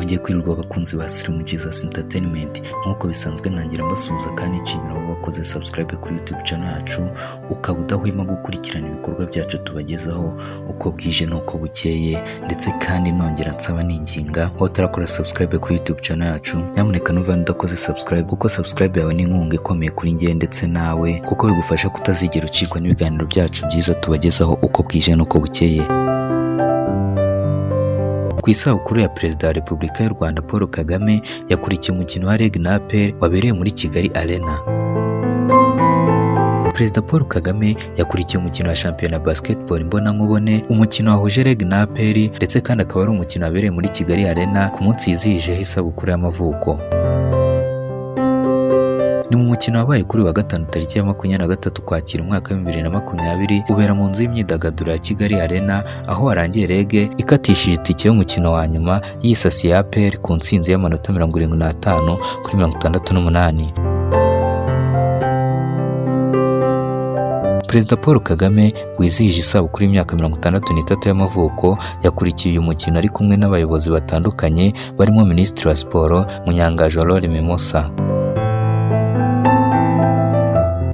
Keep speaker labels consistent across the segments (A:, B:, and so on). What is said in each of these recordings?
A: Mwongeye kwirirwa abakunzi ba Slim Jesus Entertainment. Nkuko bisanzwe nangira mbasuhuza kandi nshimira abo bakoze subscribe kuri YouTube channel yacu, ukaba udahwema gukurikirana ibikorwa byacu tubagezaho uko bwije n'uko bukeye, ndetse kandi nongera nsaba n'inginga aho utarakora subscribe kuri YouTube channel yacu, nyamuneka nuva udakoze subscribe kuko subscribe yawe ni inkunga ikomeye kuri njye ndetse nawe, kuko bigufasha kutazigera ucikwa n'ibiganiro byacu byiza tubagezaho uko bwije n'uko bukeye. Ku isabukuru ya Perezida wa Repubulika y'u Rwanda Paul Kagame yakurikiye umukino wa REG na APR wabereye muri Kigali Arena. Perezida Paul Kagame yakurikiye umukino wa shampiyona basketball imbonankubone, umukino wahuje REG na APR, ndetse kandi akaba ari umukino wabereye muri Kigali Arena ku munsi yizihijeho isabukuru y'amavuko. Ni mu mukino wabaye kuri wa gatanu tariki ya 23 Ukwakira umwaka wa 2020 ubera mu nzu y'imyidagaduro ya Kigali Arena, aho warangiye REG ikatishije itike y'umukino wa nyuma yisasiye ya APR ku ntsinzi y'amanota 75 kuri 68. Perezida Paul Kagame wizihije isabukuru y'imyaka 63 y'amavuko yakurikiye uyu mukino ari kumwe n'abayobozi batandukanye barimo Minisitiri wa Siporo Munyangaje Aurore Mimosa.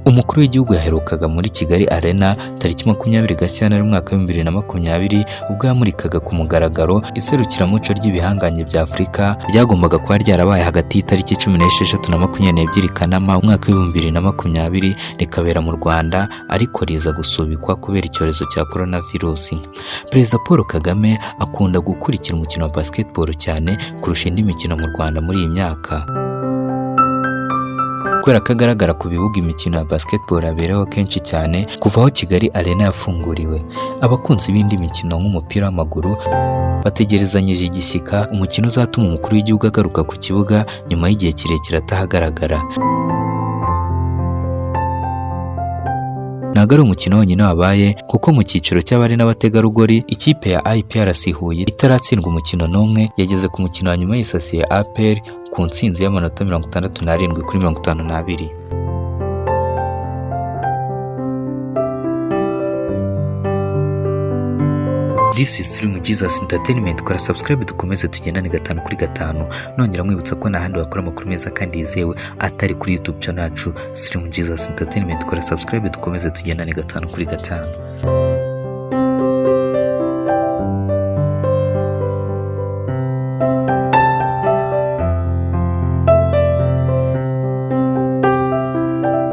A: Umukuru w'igihugu yaherukaga muri Kigali Arena tariki 20 Gashyantare umwaka wa 2020 ubwo yamurikaga ku mugaragaro iserukiramuco ry'ibihanganye bya Afurika ryagombaga kuba ryarabaye hagati y'itariki 16 na 22 Kanama umwaka wa 2020 rikabera mu Rwanda, ariko riza gusubikwa kubera icyorezo cya coronavirus. Perezida Paul Kagame akunda gukurikira umukino wa basketball cyane kurusha indi mikino mu Rwanda muri iyi myaka, kubera ko agaragara ku bibuga imikino ya basketball abereho kenshi cyane kuva aho Kigali Arena yafunguriwe. Abakunzi b'indi mikino nk'umupira w'amaguru bategerezanyije igishyika umukino uzatuma umukuru w'igihugu agaruka ku kibuga nyuma y'igihe kirekire atahagaragara. Ntabwo ari umukino wonyine wabaye, kuko mu cyiciro cy'abari n'abategarugori ikipe ya IPRC Huye itaratsindwa umukino n'umwe yageze ku mukino wa nyuma yisasiye APR ku ntsinzi y'amanota 67 kuri 52. This is Slim Jesus Entertainment. Kora subscribe dukomeze tugendane 5 kuri 5. Nongera mwibutsa ko nahandi wakora amakuru meza kandi yizewe atari kuri YouTube channel yacu Slim Jesus Entertainment. Kora subscribe dukomeze tugendane 5 kuri 5.